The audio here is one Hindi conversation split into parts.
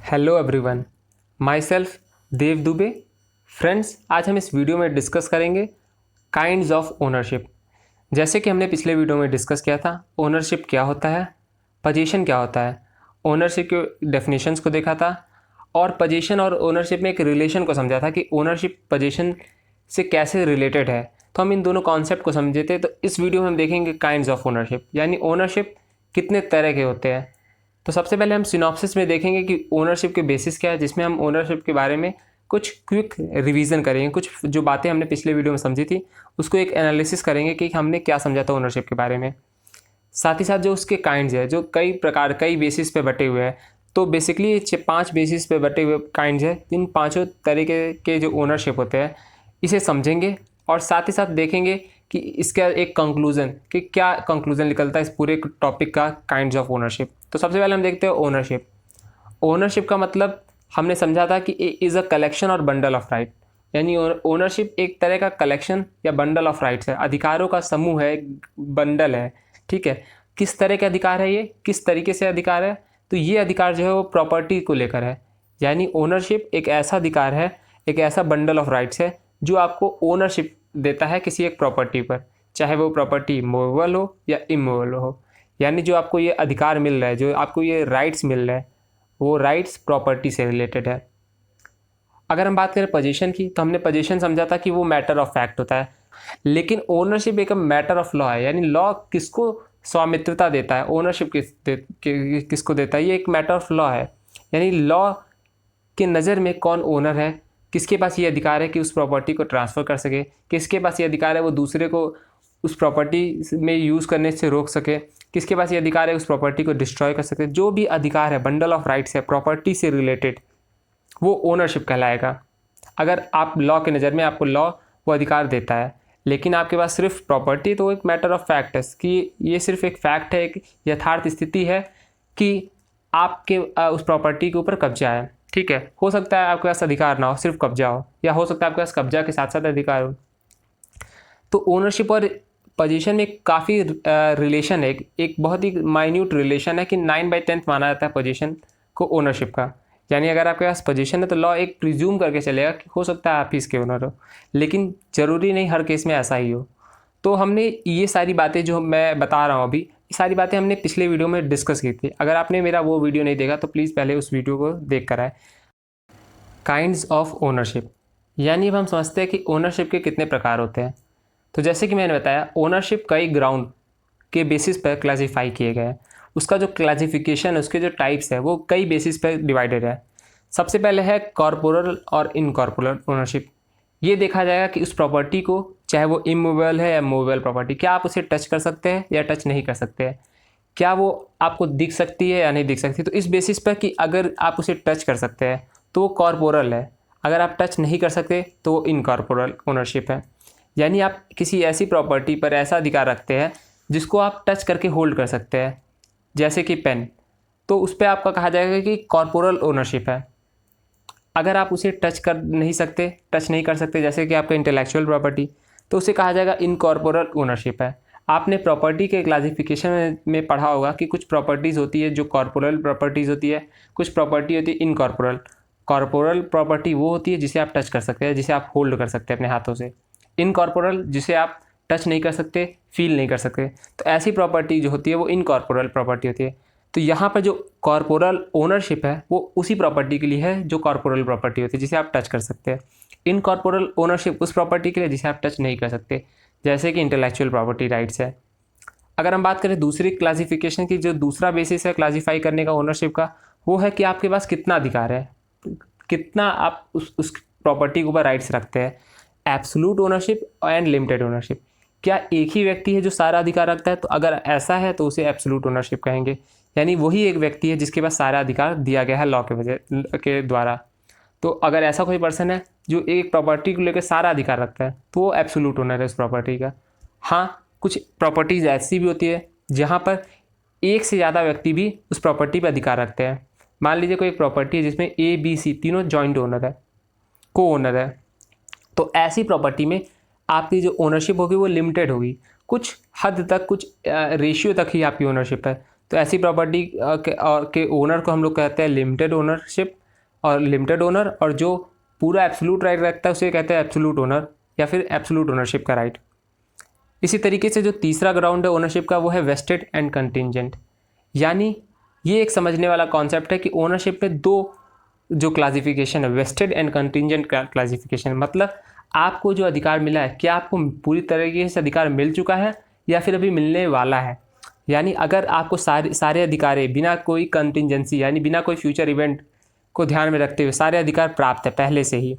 Hello everyone, myself Dev Dubey. Friends, आज हम इस वीडियो में डिस्कस करेंगे काइंड्स ऑफ ओनरशिप। जैसे कि हमने पिछले वीडियो में डिस्कस किया था, ओनरशिप क्या होता है, पोजीशन क्या होता है, ओनरशिप के डेफिनेशंस को देखा था और पोजीशन और ओनरशिप में एक रिलेशन को समझा था कि ओनरशिप पोजीशन से कैसे रिलेटेड है। तो हम इन दोनों कॉन्सेप्ट को समझे थे। तो इस वीडियो में हम देखेंगे काइंड्स ऑफ ओनरशिप, यानी ओनरशिप कितने तरह के होते हैं। तो सबसे पहले हम सिनॉप्सिस में देखेंगे कि ओनरशिप के बेसिस क्या है, जिसमें हम ओनरशिप के बारे में कुछ क्विक रिवीजन करेंगे। कुछ जो बातें हमने पिछले वीडियो में समझी थी उसको एक एनालिसिस करेंगे कि हमने क्या समझा था ओनरशिप के बारे में। साथ ही साथ जो उसके काइंड्स है, जो कई बेसिस पे बटे हुए हैं। तो बेसिकली ये 5 बेसिस पे बटे हुए काइंड्स है। इन पांचों तरीके के जो ओनरशिप होते हैं इसे समझेंगे और साथ ही साथ देखेंगे कि इसका एक कंक्लूजन, कि क्या कंक्लूजन निकलता है इस पूरे टॉपिक का, काइंड्स ऑफ ओनरशिप। तो सबसे पहले हम देखते हैं ओनरशिप। ओनरशिप का मतलब हमने समझा था कि इज़ अ कलेक्शन और बंडल ऑफ राइट, यानी ओनरशिप एक तरह का कलेक्शन या बंडल ऑफ राइट्स है, अधिकारों का समूह है, बंडल है। ठीक है, किस तरह के अधिकार है, ये किस तरीके से अधिकार है। तो ये अधिकार जो है वो प्रॉपर्टी को लेकर है, यानी ओनरशिप एक ऐसा अधिकार है, एक ऐसा बंडल ऑफ राइट्स है जो आपको ओनरशिप देता है किसी एक प्रॉपर्टी पर, चाहे वो प्रॉपर्टी मूवेबल हो या इमूवेबल हो। यानी जो आपको ये अधिकार मिल रहा है, जो आपको ये राइट्स मिल रहे हैं, वो राइट्स प्रॉपर्टी से रिलेटेड है। अगर हम बात करें पोजीशन की, तो हमने पोजीशन समझा था कि वो मैटर ऑफ फैक्ट होता है, लेकिन ओनरशिप एक मैटर ऑफ लॉ है। यानी लॉ किसको स्वामित्रता देता है, ओनरशिप किसको देता है, ये एक मैटर ऑफ लॉ है। यानी लॉ के नज़र में कौन ओनर है, किसके पास ये अधिकार है कि उस प्रॉपर्टी को ट्रांसफ़र कर सके, किसके पास ये अधिकार है वो दूसरे को उस प्रॉपर्टी में यूज़ करने से रोक सके, किसके पास ये अधिकार है उस प्रॉपर्टी को डिस्ट्रॉय कर सके। जो भी अधिकार है, बंडल ऑफ राइट्स है प्रॉपर्टी से रिलेटेड, वो ओनरशिप कहलाएगा। अगर आप लॉ के नज़र में आपको लॉ वो अधिकार देता है, लेकिन आपके पास सिर्फ प्रॉपर्टी, तो एक मैटर ऑफ फैक्ट है कि ये सिर्फ एक फैक्ट है, एक यथार्थ स्थिति है कि आपके उस प्रॉपर्टी के ऊपर कब्जा है। ठीक है, हो सकता है आपके पास अधिकार ना हो, सिर्फ कब्जा हो, या हो सकता है आपके पास कब्जा के साथ साथ अधिकार हो। तो ओनरशिप और पोजीशन में काफ़ी रिलेशन है, एक बहुत ही माइन्यूट रिलेशन है कि 9/10 माना जाता है पोजीशन को ओनरशिप का। यानी अगर आपके पास पोजीशन है तो लॉ एक प्रिज्यूम करके चलेगा कि हो सकता है आप ही इसके ओनर हो, लेकिन ज़रूरी नहीं हर केस में ऐसा ही हो। तो हमने ये सारी बातें जो मैं बता रहा हूँ अभी, ये सारी बातें हमने पिछले वीडियो में डिस्कस की थी। अगर आपने मेरा वो वीडियो नहीं देखा तो प्लीज़ पहले उस वीडियो को देख कर आए। काइंड्स ऑफ ओनरशिप, यानी अब हम समझते हैं कि ओनरशिप के कितने प्रकार होते हैं। तो जैसे कि मैंने बताया, ओनरशिप कई ग्राउंड के बेसिस पर क्लासीफाई किए गए हैं। उसका जो क्लासिफिकेशन है, उसके जो टाइप्स है, वो कई बेसिस पर डिवाइडेड है। सबसे पहले है कॉर्पोरल और इनकॉर्पोरल ओनरशिप। ये देखा जाएगा कि उस प्रॉपर्टी को, चाहे वो इमूवेबल है या मूवेबल प्रॉपर्टी, क्या आप उसे टच कर सकते हैं या टच नहीं कर सकते हैं, क्या वो आपको दिख सकती है या नहीं दिख सकती। तो इस बेसिस पर कि अगर आप उसे टच कर सकते हैं तो वो कॉर्पोरल है, अगर आप टच नहीं कर सकते तो वो इनकॉर्पोरल ओनरशिप है। यानी आप किसी ऐसी प्रॉपर्टी पर ऐसा अधिकार रखते हैं जिसको आप टच करके होल्ड कर सकते हैं, जैसे कि पेन, तो उस पर आपका कहा जाएगा कि कॉर्पोरल ओनरशिप है। अगर आप उसे टच नहीं कर सकते, जैसे कि आपका इंटेलेक्चुअल प्रॉपर्टी, तो उसे कहा जाएगा इनकॉर्पोरल ओनरशिप है। आपने प्रॉपर्टी के क्लासिफिकेशन में पढ़ा होगा कि कुछ प्रॉपर्टीज़ होती है जो कॉर्पोरल प्रॉपर्टीज़ होती है, कुछ प्रॉपर्टी होती है इनकॉर्पोरल। कॉर्पोरल प्रॉपर्टी वो होती है जिसे आप टच कर सकते हैं, जिसे आप होल्ड कर सकते हैं अपने हाथों से। इनकॉर्पोरल जिसे आप टच नहीं कर सकते, फील नहीं कर सकते। तो ऐसी प्रॉपर्टी जो होती है वो इनकॉर्पोरल प्रॉपर्टी होती है। तो यहाँ पर जो कॉर्पोरल ओनरशिप है वो उसी प्रॉपर्टी के लिए है जो कॉर्पोरल प्रॉपर्टी होती है, जिसे आप टच कर सकते हैं। इनकॉर्पोरल ओनरशिप उस प्रॉपर्टी के लिए जिसे आप टच नहीं कर सकते, जैसे कि इंटेलेक्चुअल प्रॉपर्टी राइट्स है। अगर हम बात करें दूसरी क्लासिफिकेशन की, जो दूसरा बेसिस है क्लासीफाई करने का ओनरशिप का, वो है कि आपके पास कितना अधिकार है, कितना आप उस प्रॉपर्टी के ऊपर राइट्स रखते हैं। Absolute ownership and limited ownership, क्या एक ही व्यक्ति है जो सारा अधिकार रखता है, तो अगर ऐसा है तो उसे एब्सोल्यूट ओनरशिप कहेंगे। यानी वही एक व्यक्ति है जिसके पास सारा अधिकार दिया गया है लॉ के द्वारा। तो अगर ऐसा कोई पर्सन है जो एक प्रॉपर्टी को लेकर सारा अधिकार रखता है तो वो एब्सोल्यूट ओनर है उस प्रॉपर्टी का। हाँ, कुछ प्रॉपर्टीज़ ऐसी भी होती है जहाँ पर एक से ज़्यादा व्यक्ति भी उस प्रॉपर्टी पर अधिकार रखते हैं। मान लीजिए कोई एक प्रॉपर्टी है जिसमें A, B, C तीनों जॉइंट ओनर है, को ओनर है। तो ऐसी प्रॉपर्टी में आपकी जो ओनरशिप होगी वो लिमिटेड होगी, कुछ हद तक, कुछ रेशियो तक ही आपकी ओनरशिप है। तो ऐसी प्रॉपर्टी के ओनर को हम लोग कहते हैं लिमिटेड ओनरशिप और लिमिटेड ओनर, और जो पूरा एब्सोल्यूट राइट रखता है उसे कहते हैं एब्सोल्यूट ओनर या फिर एब्सोल्यूट ओनरशिप का राइट। इसी तरीके से जो तीसरा ग्राउंड है ओनरशिप का वो है वेस्टेड एंड कंटिंजेंट। यानी ये एक समझने वाला कॉन्सेप्ट है कि ओनरशिप में दो जो क्लासिफिकेशन है, वेस्टेड एंड कंटिंजेंट क्लासिफिकेशन, मतलब आपको जो अधिकार मिला है क्या आपको पूरी तरीके से अधिकार मिल चुका है या फिर अभी मिलने वाला है। यानी अगर आपको सारे अधिकार बिना कोई कंटिंजेंसी यानी बिना कोई फ्यूचर इवेंट को ध्यान में रखते हुए सारे अधिकार प्राप्त है पहले से ही,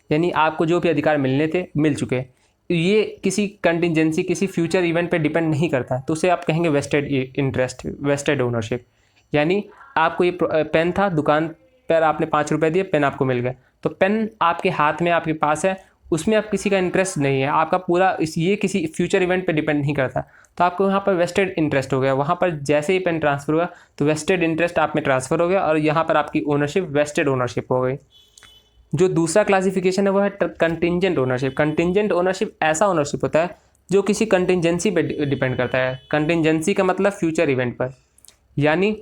यानी आपको जो भी अधिकार मिलने थे मिल चुके, ये किसी कंटिंजेंसी किसी फ्यूचर इवेंट पे डिपेंड नहीं करता, तो उसे आप कहेंगे वेस्टेड इंटरेस्ट, वेस्टेड ओनरशिप। यानी आपको ये पेन था, दुकान पर आपने 5 रुपये दिए, पेन आपको मिल गया, तो पेन आपके हाथ में आपके पास है, उसमें आप किसी का इंटरेस्ट नहीं है, आपका पूरा ये किसी फ्यूचर इवेंट पे डिपेंड नहीं करता, तो आपको यहाँ पर वेस्टेड इंटरेस्ट हो गया। वहाँ पर जैसे ही पेन ट्रांसफ़र हुआ तो वेस्टेड इंटरेस्ट आप में ट्रांसफ़र हो गया और यहाँ पर आपकी ओनरशिप वेस्टेड ओनरशिप हो गई। जो दूसरा क्लासिफिकेशन है वो है कंटिंजेंट ओनरशिप। कंटिंजेंट ओनरशिप ऐसा ओनरशिप होता है जो किसी कंटिंजेंसी पे डिपेंड करता है। कंटिंजेंसी का मतलब फ्यूचर इवेंट पर, यानी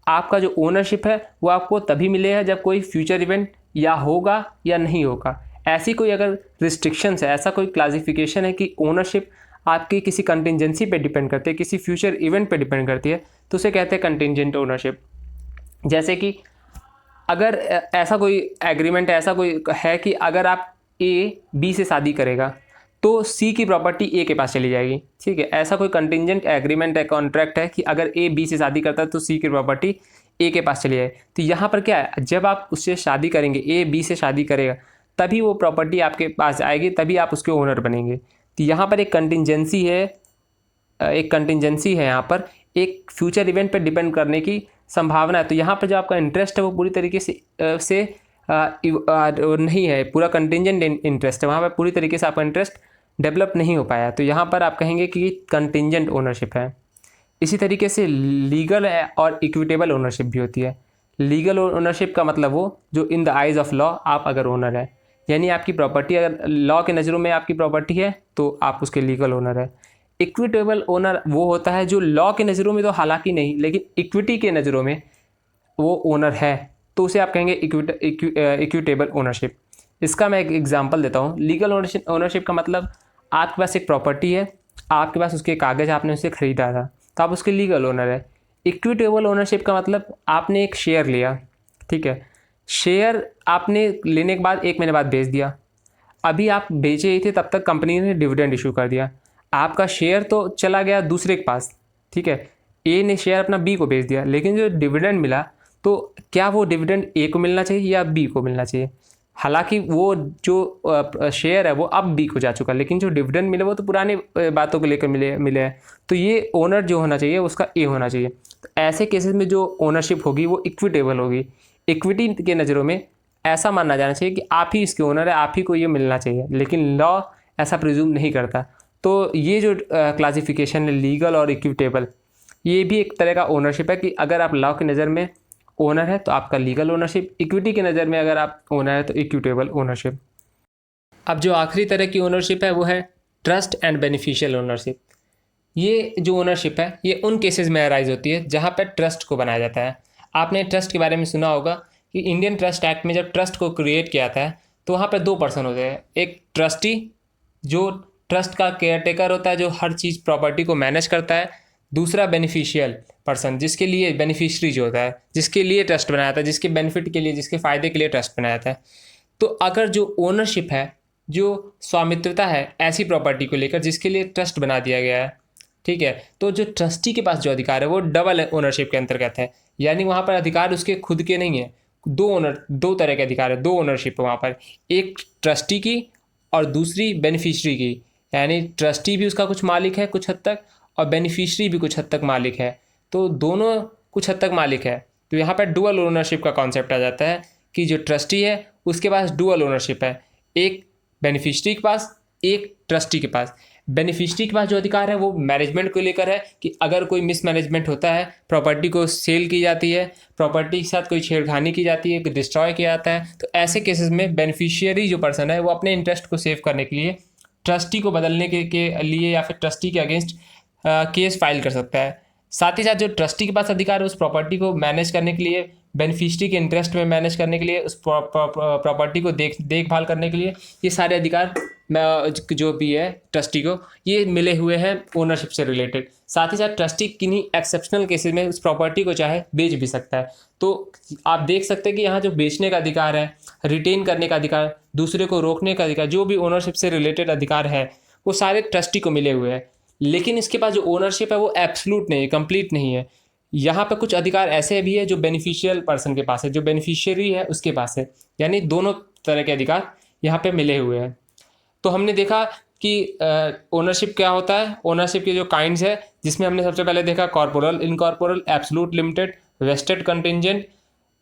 आपका जो ओनरशिप है वो आपको तभी मिलेगा जब कोई फ्यूचर इवेंट या होगा या नहीं होगा। ऐसी कोई अगर रिस्ट्रिक्शंस है, ऐसा कोई क्लासिफिकेशन है कि ओनरशिप आपकी किसी कंटिंजेंसी पे डिपेंड करती है, किसी फ्यूचर इवेंट पे डिपेंड करती है, तो उसे कहते हैं कंटिंजेंट ओनरशिप। जैसे कि अगर ऐसा कोई एग्रीमेंट, ऐसा कोई है कि अगर आप ए बी से शादी करेगा तो सी की प्रॉपर्टी ए के पास चली जाएगी, ठीक है। ऐसा कोई कंटिंजेंट एग्रीमेंट है, कॉन्ट्रैक्ट है कि अगर ए बी से शादी करता है तो सी की प्रॉपर्टी ए के पास चली जाए। तो यहाँ पर क्या है, जब आप उससे शादी करेंगे, ए बी से शादी करेगा, तभी वो प्रॉपर्टी आपके पास आएगी, तभी आप उसके ओनर बनेंगे। तो यहाँ पर एक कंटिंजेंसी है, यहाँ पर एक फ्यूचर इवेंट पर डिपेंड करने की संभावना है। तो यहाँ पर जो आपका इंटरेस्ट है वो पूरी तरीके से नहीं है, पूरा कंटिंजेंट इंटरेस्ट है, वहाँ पर पूरी तरीके से आपका इंटरेस्ट डेवलप नहीं हो पाया, तो यहाँ पर आप कहेंगे कि कंटिंजेंट ओनरशिप है। इसी तरीके से लीगल और इक्विटेबल ओनरशिप भी होती है। लीगल ओनरशिप का मतलब वो जो in the eyes of law आप अगर ओनर है, यानी आपकी प्रॉपर्टी अगर लॉ के नज़रों में आपकी प्रॉपर्टी है तो आप उसके लीगल ओनर है। इक्विटेबल ओनर वो होता है जो लॉ के नज़रों में तो हालांकि नहीं, लेकिन इक्विटी के नज़रों में वो ओनर है, तो उसे आप कहेंगे इक्विटेबल ओनरशिप। इसका मैं एक एग्जांपल देता हूँ। लीगल ओनरशिप का मतलब आपके पास एक प्रॉपर्टी है, आपके पास उसके कागज़, आपने उसे ख़रीदा था, तो आप उसके लीगल ओनर है। इक्विटेबल ओनरशिप का मतलब आपने एक शेयर लिया, ठीक है, शेयर आपने लेने के बाद 1 महीने बाद बेच दिया, अभी आप बेचे ही थे तब तक कंपनी ने डिविडेंड इशू कर दिया, आपका शेयर तो चला गया दूसरे के पास, ठीक है, ए ने शेयर अपना बी को बेच दिया, लेकिन जो डिविडेंड मिला तो क्या वो डिविडेंड ए को मिलना चाहिए या बी को मिलना चाहिए। हालांकि वो जो शेयर है वो अब बी को जा चुका, लेकिन जो डिविडेंड मिले वो तो पुरानी बातों को लेकर मिले हैं, तो ये ओनर जो होना चाहिए उसका ए होना चाहिए। तो ऐसे केसेस में जो ओनरशिप होगी वो इक्विटेबल होगी। इक्विटी के नज़रों में ऐसा मानना जाना चाहिए कि आप ही इसके ओनर है, आप ही को ये मिलना चाहिए, लेकिन लॉ ऐसा प्रिज्यूम नहीं करता। तो ये जो क्लासिफिकेशन है लीगल और इक्विटेबल, ये भी एक तरह का ओनरशिप है कि अगर आप लॉ की नज़र में ओनर है तो आपका लीगल ओनरशिप, इक्विटी की नज़र में अगर आप ओनर है तो इक्विटेबल ओनरशिप। अब जो आखिरी तरह की ओनरशिप है वो है ट्रस्ट एंड बेनिफिशियल ओनरशिप। ये जो ओनरशिप है ये उन केसेस में अराइज होती है जहाँ पर ट्रस्ट को बनाया जाता है। आपने ट्रस्ट के बारे में सुना होगा कि इंडियन ट्रस्ट एक्ट में जब ट्रस्ट को क्रिएट किया था तो वहाँ पर 2 पर्सन होते हैं, एक ट्रस्टी जो ट्रस्ट का केयरटेकर होता है, जो हर चीज़ प्रॉपर्टी को मैनेज करता है, दूसरा बेनिफिशियल पर्सन जिसके लिए बेनिफिशरी जो होता है, जिसके लिए ट्रस्ट बनाया था, जिसके बेनिफिट के लिए, जिसके फ़ायदे के लिए ट्रस्ट बनाया था। तो अगर जो ओनरशिप है, जो स्वामित्वता है ऐसी प्रॉपर्टी को लेकर जिसके लिए ट्रस्ट बना दिया गया है, ठीक है, तो जो ट्रस्टी के पास जो अधिकार है वो डबल ओनरशिप के अंतर्गत है। यानी वहाँ पर अधिकार उसके खुद के नहीं है, 2 तरह के अधिकार है, 2 ओनरशिप है वहाँ पर, एक ट्रस्टी की और दूसरी बेनिफिशरी की। यानी ट्रस्टी भी उसका कुछ मालिक है कुछ हद तक, और बेनिफिशरी भी कुछ हद तक मालिक है, तो दोनों कुछ हद तक मालिक है। तो यहाँ पर डुअल ओनरशिप का कॉन्सेप्ट आ जाता है कि जो ट्रस्टी है उसके पास डुअल ओनरशिप है, एक बेनिफिशरी के पास, एक ट्रस्टी के पास। बेनिफिशरी के पास जो अधिकार है वो मैनेजमेंट को लेकर है कि अगर कोई मिसमैनेजमेंट होता है, प्रॉपर्टी को सेल की जाती है, प्रॉपर्टी के साथ कोई छेड़खानी की जाती है, डिस्ट्रॉय किया जाता है, तो ऐसे केसेस में बेनिफिशियरी जो पर्सन है वो अपने इंटरेस्ट को सेव करने के लिए ट्रस्टी को बदलने के लिए या फिर ट्रस्टी के अगेंस्ट केस फाइल कर सकता है। साथ ही साथ जो ट्रस्टी के पास अधिकार है उस प्रॉपर्टी को मैनेज करने के लिए, बेनिफिशियरी के इंटरेस्ट में मैनेज करने के लिए, उस प्रॉपर्टी को देखभाल करने के लिए, ये सारे अधिकार जो भी है ट्रस्टी को, ये मिले हुए हैं ओनरशिप से रिलेटेड। साथ ही साथ ट्रस्टी किन्हीं एक्सेप्शनल केसेस में उस प्रॉपर्टी को चाहे बेच भी सकता है। तो आप देख सकते हैं कि यहाँ जो बेचने का अधिकार है, रिटेन करने का अधिकार, दूसरे को रोकने का अधिकार, जो भी ओनरशिप से रिलेटेड अधिकार है वो सारे ट्रस्टी को मिले हुए हैं। लेकिन इसके पास जो ओनरशिप है वो एब्सोल्यूट नहीं है, कंप्लीट नहीं है। यहाँ पे कुछ अधिकार ऐसे भी है जो बेनिफिशियल पर्सन के पास है, जो बेनिफिशियरी है उसके पास है, यानी दोनों तरह के अधिकार यहाँ पे मिले हुए हैं। तो हमने देखा कि ओनरशिप क्या होता है, ओनरशिप के जो काइंड्स है, जिसमें हमने सबसे पहले देखा corporeal, incorporeal, absolute, limited, vested contingent,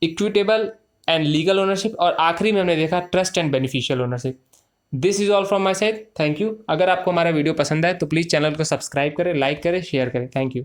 equitable and legal ownership, और आखिरी में हमने देखा trust and beneficial ownership. This is all from my side, thank you. अगर आपको हमारा वीडियो पसंद आए तो प्लीज़ चैनल को सब्सक्राइब करें, लाइक करें, शेयर करें। Thank you.